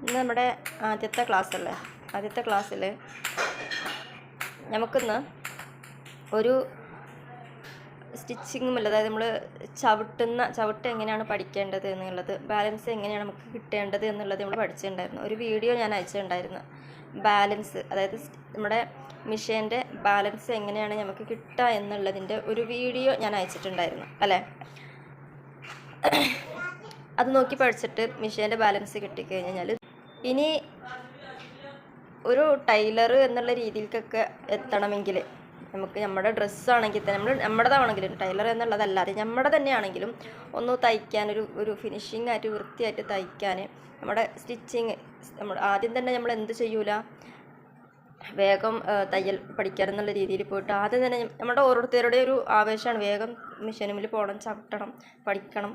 ഇന്ന് നമ്മുടെ ആദ്യത്തെ ക്ലാസ്സല്ലേ. ആദ്യത്തെ ക്ലാസ്സിൽ നമുക്കിന്ന് ഒരു സ്റ്റിച്ചിങ്ങും അതായത് നമ്മൾ ചവിട്ട് എങ്ങനെയാണ് പഠിക്കേണ്ടത് എന്നുള്ളത്, ബാലൻസ് എങ്ങനെയാണ് നമുക്ക് കിട്ടേണ്ടത് എന്നുള്ളത് നമ്മൾ പഠിച്ചിട്ടുണ്ടായിരുന്നു. ഒരു വീഡിയോ ഞാൻ അയച്ചിട്ടുണ്ടായിരുന്നു. ബാലൻസ്, അതായത് നമ്മുടെ മിഷീൻ്റെ ബാലൻസ് എങ്ങനെയാണ് നമുക്ക് കിട്ടുക എന്നുള്ളതിൻ്റെ ഒരു വീഡിയോ ഞാൻ അയച്ചിട്ടുണ്ടായിരുന്നു അല്ലേ. അത് നോക്കി പഠിച്ചിട്ട് മിഷീൻ്റെ ബാലൻസ് കിട്ടിക്കഴിഞ്ഞാൽ ഇനി ഒരു ടൈലർ എന്നുള്ള രീതിയിലേക്കൊക്കെ എത്തണമെങ്കിൽ നമുക്ക് നമ്മുടെ ഡ്രസ്സാണെങ്കിൽ തന്നെ നമ്മുടേതാണെങ്കിലും ടൈലർ എന്നുള്ളതല്ലാതെ നമ്മുടെ തന്നെയാണെങ്കിലും ഒന്ന് തയ്ക്കാൻ ഒരു ഫിനിഷിംഗ് ആയിട്ട് വൃത്തിയായിട്ട് തയ്ക്കാൻ നമ്മുടെ സ്റ്റിച്ചിങ് ആദ്യം തന്നെ നമ്മൾ എന്ത് ചെയ്യൂല, വേഗം തയ്യൽ പഠിക്കാനെന്നുള്ള രീതിയിൽ പോയിട്ട് ആദ്യം തന്നെ നമ്മുടെ ഓരോരുത്തരുടെയും ഒരു ആവേശമാണ് വേഗം മെഷീനിൽ പോകണം, ചവിട്ടണം, പഠിക്കണം,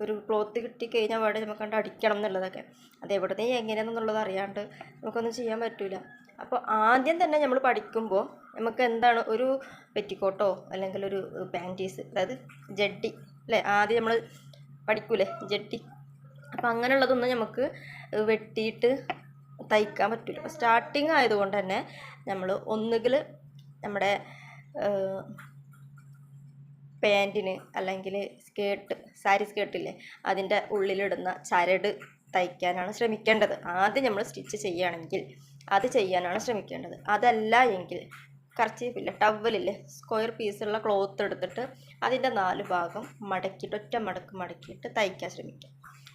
ഒരു ക്ലോത്ത് കിട്ടിക്കഴിഞ്ഞാൽ വേണ്ടി നമുക്ക് കണ്ട് അടിക്കണം എന്നുള്ളതൊക്കെ. അത് എവിടുന്നേ എങ്ങനെയാണെന്നുള്ളത് അറിയാണ്ട് നമുക്കൊന്നും ചെയ്യാൻ പറ്റില്ല. അപ്പോൾ ആദ്യം തന്നെ നമ്മൾ പഠിക്കുമ്പോൾ നമുക്ക് എന്താണ് ഒരു പെറ്റിക്കോട്ടോ അല്ലെങ്കിൽ ഒരു പാൻറ്റീസ്, അതായത് ജഡ്ഡി അല്ലേ, ആദ്യം നമ്മൾ പഠിക്കൂലേ ജഡ്ഡി. അപ്പോൾ അങ്ങനെയുള്ളതൊന്നും നമുക്ക് വെട്ടിയിട്ട് തയ്ക്കാൻ പറ്റില്ല. അപ്പോൾ സ്റ്റാർട്ടിങ് ആയതുകൊണ്ട് തന്നെ നമ്മൾ ഒന്നുകിൽ നമ്മുടെ പാൻറ്റിന് അല്ലെങ്കിൽ സാരി സ്കേർട്ടില്ലേ അതിൻ്റെ ഉള്ളിലിടുന്ന ചരട് തയ്ക്കാനാണ് ശ്രമിക്കേണ്ടത്. ആദ്യം നമ്മൾ സ്റ്റിച്ച് ചെയ്യുകയാണെങ്കിൽ അത് ചെയ്യാനാണ് ശ്രമിക്കേണ്ടത്. അതല്ല എങ്കിൽ കർച്ചീഫില്ലേ, ടവലില്ലേ, സ്ക്വയർ പീസുള്ള ക്ലോത്ത് എടുത്തിട്ട് അതിൻ്റെ 4 ഭാഗം മടക്കിയിട്ട് ഒറ്റ മടക്കിയിട്ട് തയ്ക്കാൻ ശ്രമിക്കാം.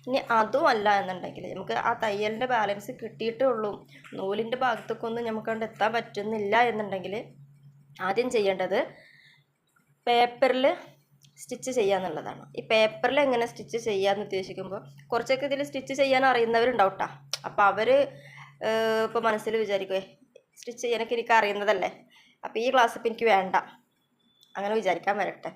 ഇനി അതും അല്ല എന്നുണ്ടെങ്കിൽ നമുക്ക് ആ തയ്യലിൻ്റെ ബാലൻസ് കിട്ടിയിട്ടേ ഉള്ളൂ, നൂലിൻ്റെ ഭാഗത്തേക്കൊന്നും നമുക്ക് കൊണ്ട് എത്താൻ പറ്റുന്നില്ല എന്നുണ്ടെങ്കിൽ ആദ്യം ചെയ്യേണ്ടത് പേപ്പറിൽ സ്റ്റിച്ച് ചെയ്യാന്നുള്ളതാണ്. ഈ പേപ്പറിൽ എങ്ങനെ സ്റ്റിച്ച് ചെയ്യാമെന്ന് ഉദ്ദേശിക്കുമ്പോൾ കുറച്ചൊക്കെ ഇതിൽ സ്റ്റിച്ച് ചെയ്യാൻ അറിയുന്നവരുണ്ടാവും കേട്ടോ. അപ്പോൾ അവർ ഇപ്പോൾ മനസ്സിൽ വിചാരിക്കുമേ സ്റ്റിച്ച് ചെയ്യാനൊക്കെ എനിക്ക് അറിയുന്നതല്ലേ, അപ്പോൾ ഈ ക്ലാസ് ഇപ്പോൾ എനിക്ക് വേണ്ട, അങ്ങനെ വിചാരിക്കാൻ വരട്ടെ.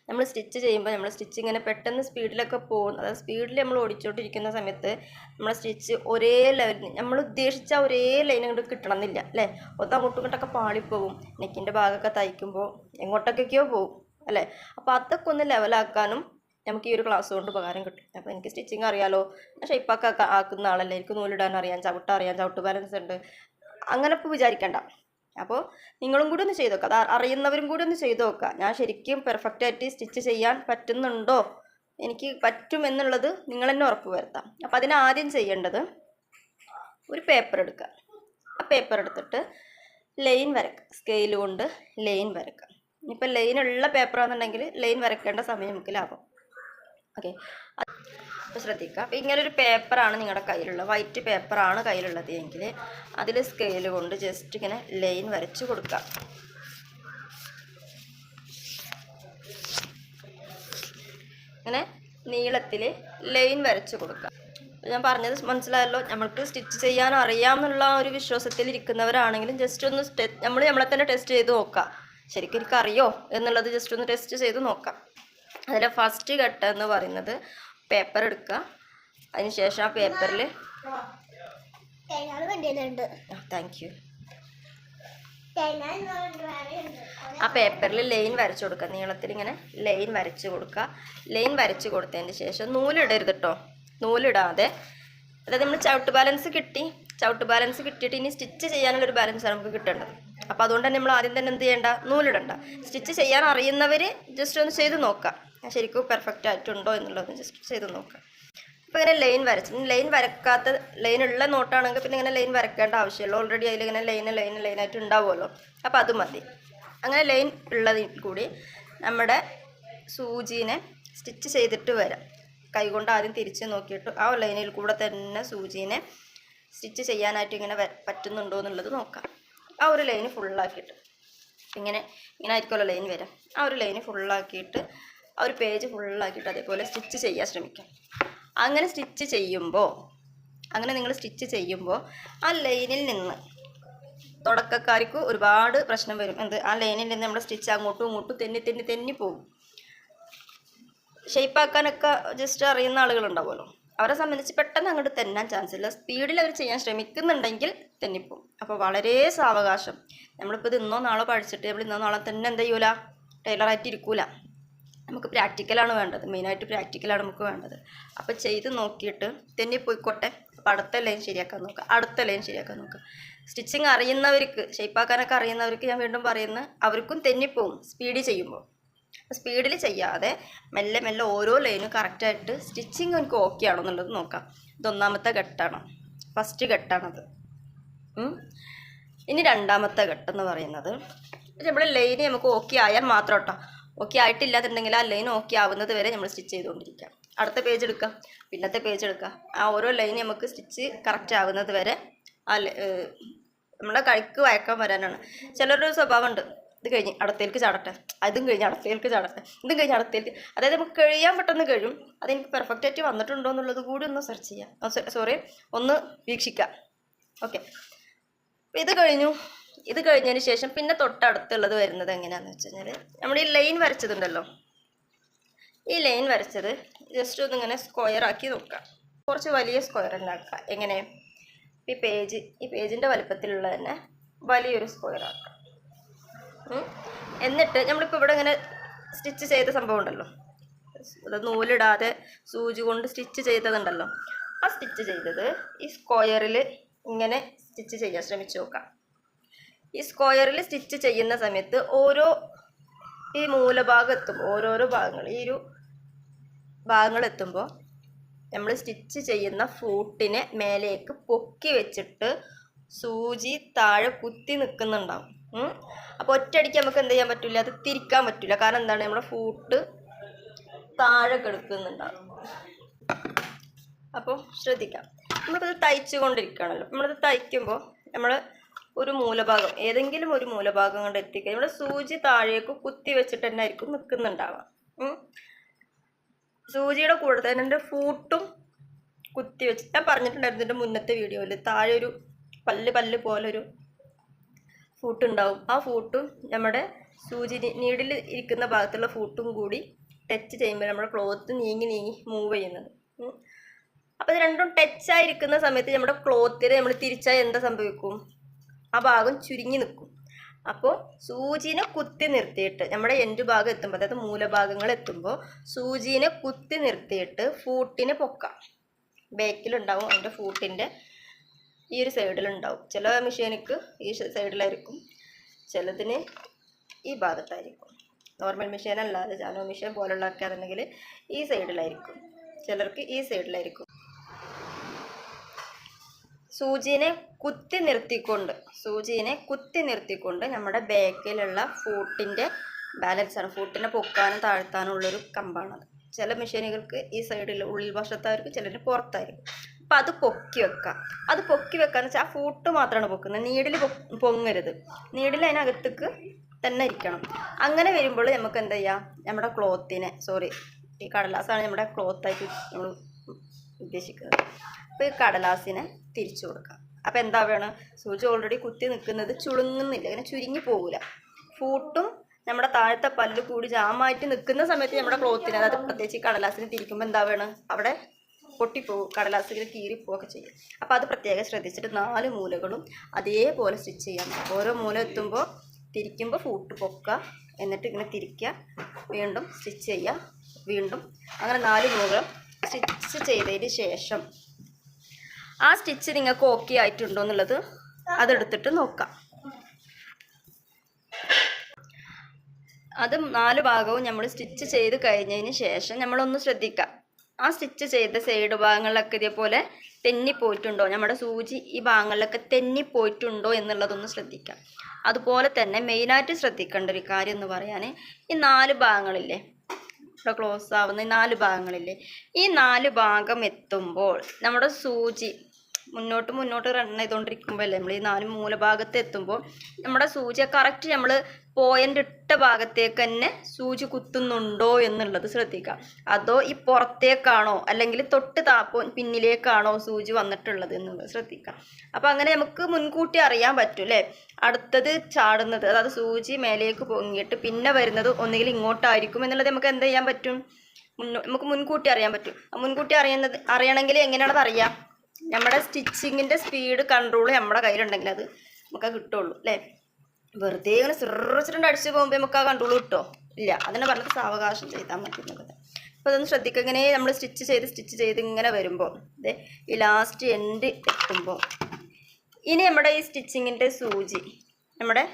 നമ്മൾ സ്റ്റിച്ച് ചെയ്യുമ്പോൾ നമ്മൾ സ്റ്റിച്ച് ഇങ്ങനെ പെട്ടെന്ന് സ്പീഡിലൊക്കെ പോകും, അതായത് സ്പീഡിൽ നമ്മൾ ഓടിച്ചോണ്ടിരിക്കുന്ന സമയത്ത് നമ്മളെ സ്റ്റിച്ച് ഒരേ ലെവലിൽ നമ്മൾ ഉദ്ദേശിച്ച ഒരേ ലൈൻ അങ്ങോട്ട് കിട്ടണമെന്നില്ല അല്ലേ. അങ്ങോട്ടും ഇങ്ങോട്ടൊക്കെ പാളിപ്പോവും, നെക്കിൻ്റെ ഭാഗമൊക്കെ തയ്ക്കുമ്പോൾ എങ്ങോട്ടൊക്കെയോ പോകും അല്ലേ. അപ്പോൾ അതൊക്കെ ഒന്ന് ലെവലാക്കാനും നമുക്ക് ഈ ഒരു ക്ലാസ് കൊണ്ട് ഉപകാരം കിട്ടും. അപ്പോൾ എനിക്ക് സ്റ്റിച്ചിങ് അറിയാലോ, ഞാൻ ഷേപ്പൊക്കെ ആക്കുന്ന ആളല്ലേ, എനിക്ക് നൂലിടാൻ അറിയാം, ചവിട്ട് ബാലൻസ് ഉണ്ട്, അങ്ങനെ ഇപ്പോൾ വിചാരിക്കണ്ട. അപ്പോൾ നിങ്ങളും കൂടി ഒന്ന് ചെയ്ത് നോക്കുക, അത് അറിയുന്നവരും കൂടി ഒന്ന് ചെയ്ത് നോക്കുക. ഞാൻ ശരിക്കും പെർഫെക്റ്റായിട്ട് സ്റ്റിച്ച് ചെയ്യാൻ പറ്റുന്നുണ്ടോ, എനിക്ക് പറ്റും എന്നുള്ളത് നിങ്ങൾ തന്നെ ഉറപ്പ് വരുത്താം. അപ്പോൾ അതിന് ആദ്യം ചെയ്യേണ്ടത് ഒരു പേപ്പർ എടുക്കുക. ആ പേപ്പർ എടുത്തിട്ട് ലൈൻ വരക്കുക, സ്കെയിൽ കൊണ്ട് ലൈൻ വരക്കുക. ഇനിയിപ്പോൾ ലൈനുള്ള പേപ്പറാണെന്നുണ്ടെങ്കിൽ ലൈൻ വരയ്ക്കേണ്ട സമയം നമുക്ക് ലാഭം. ഓക്കെ, അപ്പോൾ ശ്രദ്ധിക്കുക. അപ്പോൾ ഇങ്ങനൊരു പേപ്പറാണ് നിങ്ങളുടെ കയ്യിലുള്ളത്, വൈറ്റ് പേപ്പറാണ് കയ്യിലുള്ളത് എങ്കിൽ അതിൽ സ്കെയിൽ കൊണ്ട് ജസ്റ്റ് ഇങ്ങനെ ലൈൻ വരച്ച് കൊടുക്കുക. ഇങ്ങനെ നീളത്തിൽ ലൈൻ വരച്ച് കൊടുക്കുക. ഞാൻ പറഞ്ഞത് മനസ്സിലായല്ലോ. നമ്മൾക്ക് സ്റ്റിച്ച് ചെയ്യാൻ അറിയാമെന്നുള്ള ഒരു വിശ്വാസത്തിൽ ഇരിക്കുന്നവരാണെങ്കിലും ജസ്റ്റ് ഒന്ന് നമ്മളെ തന്നെ ടെസ്റ്റ് ചെയ്ത് നോക്കുക, ശരിക്കും എനിക്കറിയോ എന്നുള്ളത് ജസ്റ്റ് ഒന്ന് ടെസ്റ്റ് ചെയ്ത് നോക്കാം. അതിൻ്റെ ഫസ്റ്റ് ഘട്ടം എന്ന് പറയുന്നത് പേപ്പർ എടുക്കുക. അതിനുശേഷം ആ പേപ്പറിൽ താങ്ക് യു ആ പേപ്പറിൽ ലൈൻ വരച്ചു കൊടുക്കുക, നീളത്തിൽ ഇങ്ങനെ ലൈൻ വരച്ച് കൊടുക്കുക. ലൈൻ വരച്ച് കൊടുത്തതിന് ശേഷം നൂലിടരുത് കേട്ടോ, നൂലിടാതെ, അതായത് നമ്മൾ ചവിട്ട് ബാലൻസ് കിട്ടിയിട്ട് ഇനി സ്റ്റിച്ച് ചെയ്യാനുള്ളൊരു ബാലൻസാണ് നമുക്ക് കിട്ടേണ്ടത്. അപ്പോൾ അതുകൊണ്ട് തന്നെ നമ്മൾ ആദ്യം തന്നെ എന്ത് ചെയ്യേണ്ട, നൂലിടണ്ട. സ്റ്റിച്ച് ചെയ്യാൻ അറിയുന്നവർ ജസ്റ്റ് ഒന്ന് ചെയ്ത് നോക്കാം, ശരിക്കും പെർഫെക്റ്റ് ആയിട്ടുണ്ടോ എന്നുള്ളത് ജസ്റ്റ് ചെയ്ത് നോക്കാം. അപ്പോൾ ഇങ്ങനെ ലൈൻ വരക്കാത്ത ലൈനുള്ള നോട്ടാണെങ്കിൽ പിന്നെ ഇങ്ങനെ ലൈൻ വരക്കേണ്ട ആവശ്യമില്ല, ഓൾറെഡി അതിലിങ്ങനെ ലൈനായിട്ട് ഉണ്ടാവുമല്ലോ. അപ്പോൾ അത് മതി. അങ്ങനെ ലൈൻ ഉള്ളതിൽ കൂടി നമ്മുടെ സൂചീനെ സ്റ്റിച്ച് ചെയ്തിട്ട് വരാം. കൈകൊണ്ട് ആദ്യം തിരിച്ച് നോക്കിയിട്ട് ആ ലൈനിൽ കൂടെ തന്നെ സൂചീനെ സ്റ്റിച്ച് ചെയ്യാനായിട്ട് ഇങ്ങനെ പറ്റുന്നുണ്ടോ എന്നുള്ളത് നോക്കാം. ആ ഒരു ലൈന് ഫുള്ളാക്കിയിട്ട് ഇങ്ങനെ ആയിരിക്കുമല്ലോ ലൈൻ വരാം. ആ ഒരു ലൈന് ഫുള്ളാക്കിയിട്ട് ആ ഒരു പേജ് ഫുള്ളാക്കിയിട്ട് അതേപോലെ സ്റ്റിച്ച് ചെയ്യാൻ ശ്രമിക്കാം. അങ്ങനെ നിങ്ങൾ സ്റ്റിച്ച് ചെയ്യുമ്പോൾ ആ ലൈനിൽ നിന്ന് തുടക്കക്കാർക്ക് ഒരുപാട് പ്രശ്നം വരും. ആ ലൈനിൽ നിന്ന് നമ്മുടെ സ്റ്റിച്ച് അങ്ങോട്ടും ഇങ്ങോട്ടും തെന്നി പോകും. ഷേപ്പാക്കാനൊക്കെ ജസ്റ്റ് അറിയുന്ന ആളുകളുണ്ടാവുമല്ലോ, അവരെ സംബന്ധിച്ച് പെട്ടെന്ന് അങ്ങോട്ട് തെന്നാൻ ചാൻസ് ഇല്ല. സ്പീഡിൽ അവർ ചെയ്യാൻ ശ്രമിക്കുന്നുണ്ടെങ്കിൽ തെന്നിപ്പോവും. അപ്പോൾ വളരെ സാവകാശം, നമ്മളിപ്പോൾ ഇത് ഇന്നോ നാളോ പഠിച്ചിട്ട് നമ്മൾ ഇന്നോ നാളെ തന്നെ എന്ത് ചെയ്യൂല, ടൈലറായിട്ട് ഇരിക്കൂല. നമുക്ക് പ്രാക്ടിക്കലാണ് വേണ്ടത്, മെയിനായിട്ട് പ്രാക്ടിക്കലാണ് നമുക്ക് വേണ്ടത്. അപ്പോൾ ചെയ്ത് നോക്കിയിട്ട് തെന്നിപ്പോയിക്കോട്ടെ, അപ്പോൾ അടുത്ത ലൈൻ ശരിയാക്കാൻ നോക്കുക, അടുത്ത ലൈൻ ശരിയാക്കാൻ നോക്കുക. സ്റ്റിച്ചിങ് അറിയുന്നവർക്ക്, ഷേപ്പാക്കാനൊക്കെ അറിയുന്നവർക്ക് ഞാൻ വീണ്ടും പറയുന്നത്, അവർക്കും തെന്നിപ്പോവും സ്പീഡിൽ ചെയ്യുമ്പോൾ. സ്പീഡിൽ ചെയ്യാതെ മെല്ലെ മെല്ലെ ഓരോ ലൈനും കറക്റ്റായിട്ട് സ്റ്റിച്ചിങ് എനിക്ക് ഓക്കെ ആണോ എന്നുള്ളത് നോക്കാം. ഇത് ഒന്നാമത്തെ ഘട്ടമാണ്, ഫസ്റ്റ് ഘട്ടമാണത്. ഇനി രണ്ടാമത്തെ ഘട്ടം എന്ന് പറയുന്നത്, നമ്മുടെ ലൈന് നമുക്ക് ഓക്കെ ആയാൽ മാത്രം കേട്ടോ. ഓക്കെ ആയിട്ടില്ലാന്നുണ്ടെങ്കിൽ ആ ലൈൻ ഓക്കെ ആവുന്നത് വരെ നമ്മൾ സ്റ്റിച്ച് ചെയ്തുകൊണ്ടിരിക്കാം. അടുത്ത പേജ് എടുക്കാം, പിന്നത്തെ പേജ് എടുക്കാം. ആ ഓരോ ലൈൻ നമുക്ക് സ്റ്റിച്ച് കറക്റ്റ് ആവുന്നത് വരെ നമ്മുടെ കഴുക്ക് വഴക്കാൻ വരാനാണ്. ചിലരുടെ സ്വഭാവമുണ്ട്, ഇത് കഴിഞ്ഞ് അടുത്തേക്ക് ചാടട്ടെ, അതും കഴിഞ്ഞ് അടുത്തേക്ക് ചാടട്ടെ, ഇതും കഴിഞ്ഞ് അടുത്തേക്ക്. അതായത് നമുക്ക് കഴിയാൻ പെട്ടെന്ന് കഴിയും. അതെനിക്ക് പെർഫെക്റ്റ് ആയിട്ട് വന്നിട്ടുണ്ടോ എന്നുള്ളത് കൂടി ഒന്ന് സെർച്ച് ചെയ്യാം, ഒന്ന് വീക്ഷിക്കാം. ഓക്കെ, ഇത് കഴിഞ്ഞു. ഇത് കഴിഞ്ഞതിന് ശേഷം പിന്നെ തൊട്ടടുത്തുള്ളത് വരുന്നത് എങ്ങനെയാണെന്ന് വെച്ച് കഴിഞ്ഞാൽ, നമ്മൾ ഈ ലൈൻ വരച്ചതുണ്ടല്ലോ, ഈ ലൈൻ വരച്ചത് ജസ്റ്റ് ഒന്നിങ്ങനെ സ്ക്വയർ ആക്കി നോക്കാം. കുറച്ച് വലിയ സ്ക്വയർ തന്നെ ആക്കാം. എങ്ങനെ? ഈ പേജിൻ്റെ വലുപ്പത്തിലുള്ള തന്നെ വലിയൊരു സ്ക്വയർ ആക്കാം. എന്നിട്ട് നമ്മളിപ്പോൾ ഇവിടെ ഇങ്ങനെ സ്റ്റിച്ച് ചെയ്ത സംഭവം ഉണ്ടല്ലോ, അത് നൂലിടാതെ സൂചി കൊണ്ട് സ്റ്റിച്ച് ചെയ്തതുണ്ടല്ലോ, ആ സ്റ്റിച്ച് ചെയ്തത് ഈ സ്ക്വയറിൽ ഇങ്ങനെ സ്റ്റിച്ച് ചെയ്യാൻ ശ്രമിച്ചു നോക്കാം. ഈ സ്ക്വയറിൽ സ്റ്റിച്ച് ചെയ്യുന്ന സമയത്ത് ഈ മൂലഭാഗം എത്തുമ്പോൾ, ഓരോരോ ഭാഗങ്ങൾ, ഈ ഒരു ഭാഗങ്ങൾ എത്തുമ്പോൾ നമ്മൾ സ്റ്റിച്ച് ചെയ്യുന്ന ഫൂട്ടിനെ മേലേക്ക് പൊക്കി വെച്ചിട്ട് സൂചി താഴെ കുത്തി നിൽക്കുന്നുണ്ടാവും. അപ്പോൾ ഒറ്റയടിക്ക് നമുക്ക് എന്ത് ചെയ്യാൻ പറ്റില്ല, അത് തിരിക്കാൻ പറ്റില്ല. കാരണം എന്താണ്, നമ്മുടെ ഫൂട്ട് താഴെ കിടക്കുന്നുണ്ടാവും. അപ്പോൾ ശ്രദ്ധിക്കാം, നമ്മളിപ്പോൾ ഇത് തയ്ച്ചു കൊണ്ടിരിക്കുകയാണല്ലോ. നമ്മളിത് തയ്ക്കുമ്പോൾ നമ്മൾ ഒരു മൂലഭാഗം, ഏതെങ്കിലും ഒരു മൂലഭാഗം കൊണ്ട് എത്തിക്കുക. നമ്മുടെ സൂചി താഴേക്ക് കുത്തി വെച്ചിട്ട് തന്നെ ആയിരിക്കും നിൽക്കുന്നുണ്ടാവുക. സൂചിയുടെ കൂടെ തന്നെ എൻ്റെ ഫൂട്ടും കുത്തി വെച്ച്, ഞാൻ പറഞ്ഞിട്ടുണ്ടായിരുന്നു എൻ്റെ മുന്നത്തെ വീഡിയോയിൽ, താഴെ ഒരു പല്ല് പോലൊരു ഫൂട്ട് ഉണ്ടാവും. ആ ഫൂട്ടും നമ്മുടെ സൂചി നീഡിൽ ഇരിക്കുന്ന ഭാഗത്തുള്ള ഫൂട്ടും കൂടി ടച്ച് ചെയ്യുമ്പോൾ നമ്മുടെ ക്ലോത്ത് നീങ്ങി മൂവ് ചെയ്യുന്നത്. അപ്പോൾ ഇത് രണ്ടും ടച്ചായിരിക്കുന്ന സമയത്ത് നമ്മുടെ ക്ലോത്തിന് നമ്മൾ തിരിച്ചാൽ എന്താ സംഭവിക്കും, ആ ഭാഗം ചുരുങ്ങി നിൽക്കും. അപ്പോൾ സൂചിനെ കുത്തി നിർത്തിയിട്ട് നമ്മുടെ എൻഡ് ഭാഗം എത്തുമ്പോൾ, അതായത് മൂലഭാഗങ്ങൾ എത്തുമ്പോൾ സൂചിനെ കുത്തി നിർത്തിയിട്ട് ഫൂട്ടിന് പൊക്കാം. ബാക്കിലുണ്ടാവും, അതിൻ്റെ ഫൂട്ടിൻ്റെ ഈ ഒരു സൈഡിലുണ്ടാവും. ചില മെഷീനിക്ക് ഈ സൈഡിലായിരിക്കും, ചിലതിന് ഈ ഭാഗത്തായിരിക്കും. നോർമൽ മെഷീൻ അല്ലാതെ ജാനോ മെഷീൻ പോലുള്ള ഒക്കെ ആണെന്നുണ്ടെങ്കിൽ ഈ സൈഡിലായിരിക്കും, ചിലർക്ക് ഈ സൈഡിലായിരിക്കും. സൂചിനെ കുത്തി നിർത്തിക്കൊണ്ട് നമ്മുടെ ബാക്കിലുള്ള ഫൂട്ടിൻ്റെ ബാലൻസാണ്, ഫൂട്ടിനെ പൊക്കാനും താഴ്ത്താനും ഉള്ളൊരു കമ്പാണത്. ചില മെഷീനുകൾക്ക് ഈ സൈഡിൽ ഉള്ളിൽ വശത്തായിരിക്കും, ചിലർ പുറത്തായിരിക്കും. അപ്പം അത് പൊക്കി വെക്കാന്ന് വെച്ചാൽ ആ ഫൂട്ട് മാത്രമാണ് പൊക്കുന്നത്, നീഡിൽ പൊങ്ങരുത്. നീഡിൽ അതിനകത്തേക്ക് തന്നെ ഇരിക്കണം. അങ്ങനെ വരുമ്പോൾ നമുക്ക് എന്താ ചെയ്യാം, നമ്മുടെ ക്ലോത്തിനെ, ഈ കടലാസാണ് നമ്മുടെ ക്ലോത്തായിട്ട് നമ്മൾ ഉദ്ദേശിക്കുന്നത്. അപ്പോൾ ഈ കടലാസിനെ തിരിച്ചു കൊടുക്കാം. അപ്പോൾ എന്താ വേണം, സൂചി ഓൾറെഡി കുത്തി നിൽക്കുന്നത് ചുളുങ്ങുന്നില്ല, ഇങ്ങനെ ചുരുങ്ങി പോകില്ല. ഫൂട്ടും നമ്മുടെ താഴത്തെ പല്ല് കൂടി ജാമായിട്ട് നിൽക്കുന്ന സമയത്ത് നമ്മുടെ ക്ലോത്തിന്, അതായത് പ്രത്യേകിച്ച് ഈ കടലാസിന് തിരിക്കുമ്പോൾ എന്താ വേണം, അവിടെ പൊട്ടിപ്പോവും, കടലാസിൽ കീറിപ്പോവൊക്കെ ചെയ്യും. അപ്പോൾ അത് പ്രത്യേകം ശ്രദ്ധിച്ചിട്ട് 4 മൂലകളും അതേപോലെ സ്റ്റിച്ച് ചെയ്യാം. ഓരോ മൂല എത്തുമ്പോൾ തിരിക്കുമ്പോൾ ഫൂട്ട് പൊക്കുക, എന്നിട്ട് ഇങ്ങനെ തിരിക്കുക, വീണ്ടും സ്റ്റിച്ച് ചെയ്യുക, വീണ്ടും അങ്ങനെ 4 മൂലം സ്റ്റിച്ച് ചെയ്തതിന് ശേഷം ആ സ്റ്റിച്ച് നിങ്ങൾക്ക് ഓക്കെ ആയിട്ടുണ്ടോ എന്നുള്ളത് അതെടുത്തിട്ട് നോക്കാം. അത് 4 ഭാഗവും നമ്മൾ സ്റ്റിച്ച് ചെയ്ത് കഴിഞ്ഞതിന് ശേഷം നമ്മളൊന്ന് ശ്രദ്ധിക്കാം, ആ സ്റ്റിച്ച് ചെയ്ത സൈഡ് ഭാഗങ്ങളിലൊക്കെ ഇതേപോലെ തെന്നിപ്പോയിട്ടുണ്ടോ, നമ്മുടെ സൂചി ഈ ഭാഗങ്ങളിലൊക്കെ തെന്നിപ്പോയിട്ടുണ്ടോ എന്നുള്ളതൊന്ന് ശ്രദ്ധിക്കാം. അതുപോലെ തന്നെ മെയിനായിട്ട് ശ്രദ്ധിക്കേണ്ട ഒരു കാര്യം എന്ന് പറയാൻ, ഈ 4 ഭാഗങ്ങളില്ലേ, ഇവിടെ ക്ലോസ് ആവുന്ന ഈ 4 ഭാഗങ്ങളില്ലേ, ഈ 4 ഭാഗം എത്തുമ്പോൾ നമ്മുടെ സൂചി മുന്നോട്ട് റൺ ചെയ്തുകൊണ്ടിരിക്കുമ്പോഴല്ലേ നമ്മൾ ഈ 4 മൂലഭാഗത്ത് എത്തുമ്പോൾ നമ്മുടെ സൂചി കറക്റ്റ് നമ്മൾ പോയിന്റ് ഇട്ട ഭാഗത്തേക്ക് തന്നെ സൂചി കുത്തുന്നുണ്ടോ എന്നുള്ളത് ശ്രദ്ധിക്കാം. അതോ ഈ പുറത്തേക്കാണോ അല്ലെങ്കിൽ തൊട്ട് പിന്നിലേക്കാണോ സൂചി വന്നിട്ടുള്ളത് എന്നുള്ളത് ശ്രദ്ധിക്കാം. അപ്പോൾ അങ്ങനെ നമുക്ക് മുൻകൂട്ടി അറിയാൻ പറ്റും അല്ലേ, അടുത്തത് ചാടുന്നത്, അതായത് സൂചി മേലേക്ക് പൊങ്ങിയിട്ട് പിന്നെ വരുന്നത് ഒന്നുകിൽ ഇങ്ങോട്ടായിരിക്കും എന്നുള്ളത് നമുക്ക് എന്ത് ചെയ്യാൻ പറ്റും, നമുക്ക് മുൻകൂട്ടി അറിയാൻ പറ്റും. മുൻകൂട്ടി അറിയണമെങ്കിൽ എങ്ങനെയാണത് അറിയാം, നമ്മുടെ സ്റ്റിച്ചിങ്ങിൻ്റെ സ്പീഡ് കൺട്രോൾ നമ്മുടെ കയ്യിലുണ്ടെങ്കിൽ അത് നമുക്ക് കിട്ടുള്ളൂ അല്ലേ. വെറുതെ ഇങ്ങനെ സിറച്ചിട്ടുണ്ട് അടിച്ച് പോകുമ്പോൾ നമുക്ക് ആ കൺട്രോൾ കിട്ടുമോ, ഇല്ല. അതിനെ പറഞ്ഞത് സാവകാശം ചെയ്താൽ മതി എന്നുള്ളത്. അപ്പോൾ അതൊന്ന് ശ്രദ്ധിക്കുക. ഇങ്ങനെ നമ്മൾ സ്റ്റിച്ച് ചെയ്ത് ഇങ്ങനെ വരുമ്പോൾ ഈ ലാസ്റ്റ് എൻഡ് എത്തുമ്പോൾ ഇനി നമ്മുടെ ഈ സ്റ്റിച്ചിങ്ങിൻ്റെ സൂചി നമ്മുടെ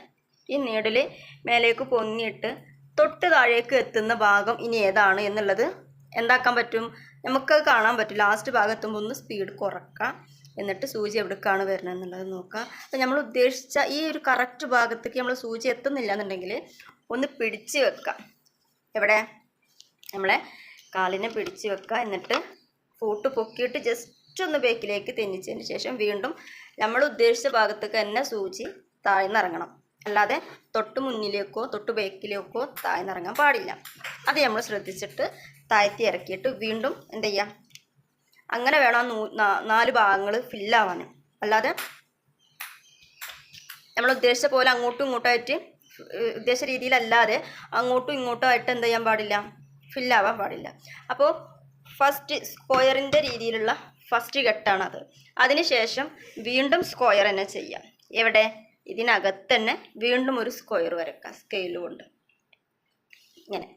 ഈ നീഡിൽ മേലേക്ക് പൊങ്ങിയിട്ട് തൊട്ട് താഴേക്ക് എത്തുന്ന ഭാഗം ഇനി ഏതാണ് എന്നുള്ളത് എന്താക്കാൻ പറ്റും, നമുക്കത് കാണാൻ പറ്റും. ലാസ്റ്റ് ഭാഗം എത്തുമ്പോൾ ഒന്ന് സ്പീഡ് കുറക്കാം, എന്നിട്ട് സൂചി എവിടേക്കാണ് വരുന്നത് എന്നുള്ളത് നോക്കുക. അപ്പോൾ നമ്മൾ ഉദ്ദേശിച്ച ഈ ഒരു കറക്റ്റ് ഭാഗത്തേക്ക് നമ്മൾ സൂചി എത്തുന്നില്ല എന്നുണ്ടെങ്കിൽ ഒന്ന് പിടിച്ച് വെക്കാം. എവിടെ, നമ്മളെ കാലിനെ പിടിച്ച് വെക്കുക. എന്നിട്ട് ഫൂട്ട് പൊക്കിയിട്ട് ജസ്റ്റ് ഒന്ന് ബേക്കിലേക്ക് തെന്നിച്ചതിന് ശേഷം വീണ്ടും നമ്മൾ ഉദ്ദേശിച്ച ഭാഗത്തേക്ക് തന്നെ സൂചി താഴ്ന്നിറങ്ങണം. അല്ലാതെ തൊട്ട് മുന്നിലേക്കോ തൊട്ട് ബേക്കിലേക്കോ താഴ്ന്നിറങ്ങാൻ പാടില്ല. അത് നമ്മൾ ശ്രദ്ധിച്ചിട്ട് താഴ്ത്തി ഇറക്കിയിട്ട് വീണ്ടും എന്ത് ചെയ്യാം, അങ്ങനെ വേണം 4 ഭാഗങ്ങൾ ഫില്ലാവാൻ. അല്ലാതെ നമ്മൾ ഉദ്ദേശിച്ച പോലെ അങ്ങോട്ടും ഇങ്ങോട്ടായിട്ട് ഉദ്ദേശിച്ച രീതിയിലല്ലാതെ അങ്ങോട്ടും ഇങ്ങോട്ടുമായിട്ട് എന്ത് ചെയ്യാൻ പാടില്ല, ഫില്ലാവാൻ പാടില്ല. അപ്പോൾ ഫസ്റ്റ് സ്ക്വയറിൻ്റെ രീതിയിലുള്ള ഫസ്റ്റ് ഘട്ടമാണത്. അതിനുശേഷം വീണ്ടും സ്ക്വയർ തന്നെ ചെയ്യാം. എവിടെ, ഇതിനകത്ത് തന്നെ വീണ്ടും ഒരു സ്ക്വയർ വരക്കാം സ്കെയിൽ കൊണ്ട്. ഇങ്ങനെ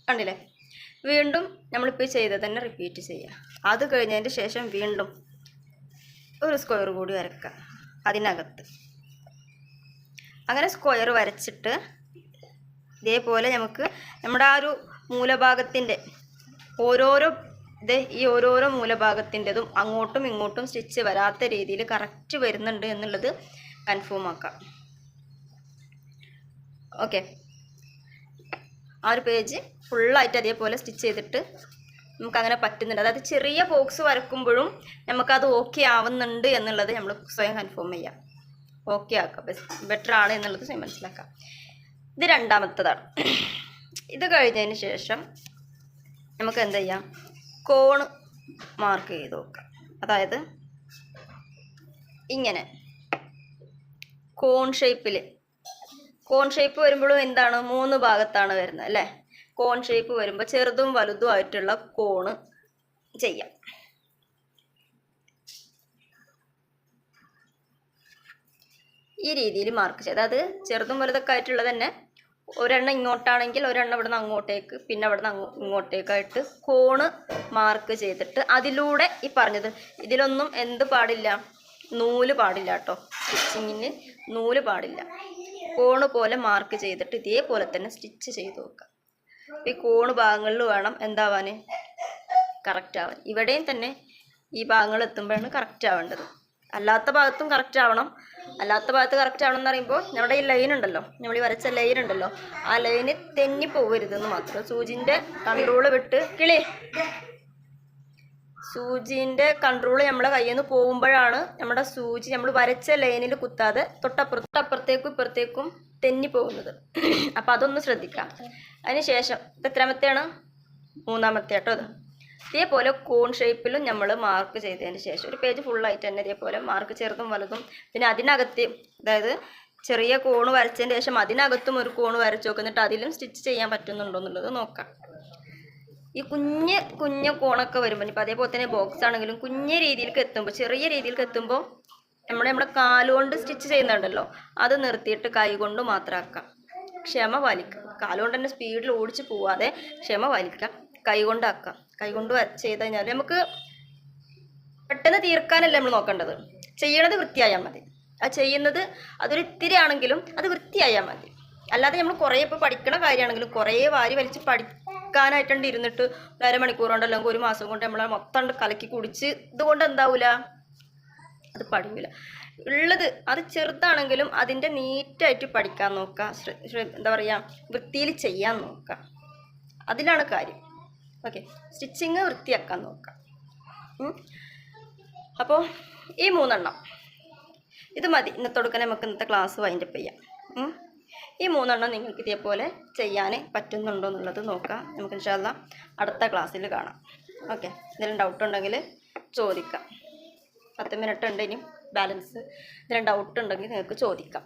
കണ്ടില്ലേ. വീണ്ടും നമ്മളിപ്പോൾ ചെയ്തത് തന്നെ റിപ്പീറ്റ് ചെയ്യുക. അത് കഴിഞ്ഞതിന് ശേഷം വീണ്ടും ഒരു സ്ക്വയർ കൂടി വരക്കുക അതിനകത്ത്. അങ്ങനെ സ്ക്വയർ വരച്ചിട്ട് ഇതേപോലെ നമുക്ക് നമ്മുടെ ആ ഒരു മൂലഭാഗത്തിൻ്റെ ഈ ഓരോരോ മൂലഭാഗത്തിൻ്റെതും അങ്ങോട്ടും ഇങ്ങോട്ടും സ്റ്റിച്ച് വരാത്ത രീതിയിൽ കറക്റ്റ് വരുന്നുണ്ട് എന്നുള്ളത് കൺഫേം ആക്കാം. ഓക്കെ, ആ ഒരു പേജ് ഫുള്ളായിട്ട് അതേപോലെ സ്റ്റിച്ച് ചെയ്തിട്ട് നമുക്കങ്ങനെ പറ്റുന്നുണ്ട്. അതായത് ചെറിയ ബോക്സ് വരക്കുമ്പോഴും നമുക്കത് ഓക്കെ ആവുന്നുണ്ട് എന്നുള്ളത് നമ്മൾ സ്വയം കൺഫേം ചെയ്യാം. ഓക്കെ ആക്കാം, ബെറ്റർ ആണ് എന്നുള്ളത് സ്വയം മനസ്സിലാക്കാം. ഇത് രണ്ടാമത്തതാണ്. ഇത് കഴിഞ്ഞതിന് ശേഷം നമുക്ക് എന്ത് ചെയ്യാം, കോണ് മാർക്ക് ചെയ്ത് നോക്കാം. അതായത് ഇങ്ങനെ കോൺ ഷേപ്പ് വരുമ്പോഴും എന്താണ്, 3 ഭാഗത്താണ് വരുന്നത് അല്ലേ. കോൺ ഷേപ്പ് വരുമ്പോൾ ചെറുതും വലുതും ആയിട്ടുള്ള കോണ് ചെയ്യാം. ഈ രീതിയിൽ മാർക്ക് ചെയ്യാം. അതായത് ചെറുതും വലുതൊക്കെ ആയിട്ടുള്ളത് തന്നെ ഒരെണ്ണം ഇങ്ങോട്ടാണെങ്കിൽ ഒരെണ്ണം ഇവിടുന്ന് അങ്ങോട്ടേക്ക്, പിന്നെ അവിടുന്ന് ഇങ്ങോട്ടേക്കായിട്ട് കോണ് മാർക്ക് ചെയ്തിട്ട് അതിലൂടെ ഈ പറഞ്ഞത് ഇതിലൊന്നും എന്ത് പാടില്ല, നൂല് പാടില്ല കേട്ടോ. സ്റ്റിച്ചിങ്ങിന് നൂല് പാടില്ല. കോണ് പോലെ മാർക്ക് ചെയ്തിട്ട് ഇതേപോലെ തന്നെ സ്റ്റിച്ച് ചെയ്ത് നോക്കുക. ഈ കോണ് ഭാഗങ്ങളിൽ വേണം എന്താവാൻ, കറക്റ്റ് ആവാൻ. ഇവിടെയും തന്നെ ഈ ഭാഗങ്ങൾ എത്തുമ്പോഴാണ് കറക്റ്റ് ആവേണ്ടത്. അല്ലാത്ത ഭാഗത്തും കറക്റ്റ് ആവണം. അല്ലാത്ത ഭാഗത്ത് കറക്റ്റ് ആവണം എന്ന് പറയുമ്പോൾ നമ്മുടെ ഈ ലൈൻ ഉണ്ടല്ലോ, നമ്മൾ ഈ വരച്ച ലൈൻ ഉണ്ടല്ലോ, ആ ലൈന് തെന്നി പോകരുതെന്ന് മാത്രം. സൂചിൻ്റെ കൺട്രോള് വിട്ട് സൂചിൻ്റെ കൺട്രോള് നമ്മളെ കയ്യിൽ നിന്ന് പോകുമ്പോഴാണ് നമ്മുടെ സൂചി നമ്മൾ വരച്ച ലൈനിൽ കുത്താതെ തൊട്ടപ്പുറത്തേക്കും ഇപ്പുറത്തേക്കും തെന്നി പോകുന്നത്. അപ്പം അതൊന്ന് ശ്രദ്ധിക്കാം. അതിന് ശേഷം ഇത് എത്രാമത്തെയാണ്, 3ാമത്തെ കേട്ടോ. അത് ഇതേപോലെ കോൺ ഷേപ്പിലും നമ്മൾ മാർക്ക് ചെയ്തതിന് ശേഷം ഒരു പേജ് ഫുള്ളായിട്ട് തന്നെ ഇതേപോലെ മാർക്ക് ചെറുതും വലുതും, പിന്നെ അതിനകത്ത് അതായത് ചെറിയ കോണ് വരച്ചതിന് ശേഷം അതിനകത്തും ഒരു കോണ് വരച്ച് നോക്കുന്നിട്ട് അതിലും സ്റ്റിച്ച് ചെയ്യാൻ പറ്റുന്നുണ്ടോ എന്നുള്ളത് നോക്കാം. ഈ കുഞ്ഞ കോണൊക്കെ വരുമ്പോൾ ഇപ്പം അതേപോലെ തന്നെ ബോക്സ് ആണെങ്കിലും കുഞ്ഞ രീതിയിലേക്ക് എത്തുമ്പോൾ, ചെറിയ രീതിയിലേക്ക് എത്തുമ്പോൾ നമ്മുടെ കാലുകൊണ്ട് സ്റ്റിച്ച് ചെയ്യുന്നുണ്ടല്ലോ, അത് നിർത്തിയിട്ട് കൈ കൊണ്ട് മാത്രമാക്കാം. ക്ഷമ പാലിക്കുക. കാലുകൊണ്ട് തന്നെ സ്പീഡിൽ ഓടിച്ച് പോവാതെ ക്ഷമ പാലിക്കുക. കൈ കൊണ്ടാക്കാം. കൈ കൊണ്ട് ചെയ്ത് കഴിഞ്ഞാൽ നമുക്ക് പെട്ടെന്ന് തീർക്കാനല്ല നമ്മൾ നോക്കേണ്ടത്, ചെയ്യണത് വൃത്തിയായാൽ മതി. ആ ചെയ്യുന്നത് അതൊരു ഇത്തിരി ആണെങ്കിലും അത് വൃത്തിയായാൽ മതി. അല്ലാതെ നമ്മൾ കുറേ ഇപ്പോൾ പഠിക്കണ കാര്യമാണെങ്കിലും കുറേ വാരി വലിച്ച് പഠിക്കാനായിട്ടുണ്ട് ഇരുന്നിട്ട് 1.5 മണിക്കൂർ കൊണ്ട് അല്ലെങ്കിൽ 1 മാസം കൊണ്ട് നമ്മൾ മൊത്തം കലക്കി കുടിച്ച് ഇതുകൊണ്ട് എന്താവില്ല, അത് പഠിക്കില്ല. ഉള്ളത് അത് ചെറുതാണെങ്കിലും അതിൻ്റെ നീറ്റായിട്ട് പഠിക്കാൻ നോക്കുക. എന്താ പറയുക, വൃത്തിയിൽ ചെയ്യാൻ നോക്കുക. അതിലാണ് കാര്യം. ഓക്കെ, സ്റ്റിച്ചിങ് വൃത്തിയാക്കാൻ നോക്കുക. അപ്പോൾ ഈ 3 എണ്ണം ഇത് മതി. ഇന്നത്തോടുക്കാൻ നമുക്ക് ഇന്നത്തെ ക്ലാസ് വൈൻഡപ്പ് ചെയ്യാം. ഈ 3 എണ്ണം നിങ്ങൾക്ക് ഇതേപോലെ ചെയ്യാൻ പറ്റുന്നുണ്ടോ എന്നുള്ളത് നോക്കാം. നമുക്ക് ഇൻഷാ അല്ലാ അടുത്ത ക്ലാസ്സിൽ കാണാം. ഓക്കെ, എന്തെങ്കിലും ഡൗട്ട് ഉണ്ടെങ്കിൽ ചോദിക്കാം. 10 മിനിറ്റ് ഉണ്ട് ഇനി ബാലൻസ്. എന്തെങ്കിലും ഡൗട്ട് ഉണ്ടെങ്കിൽ നിങ്ങൾക്ക് ചോദിക്കാം.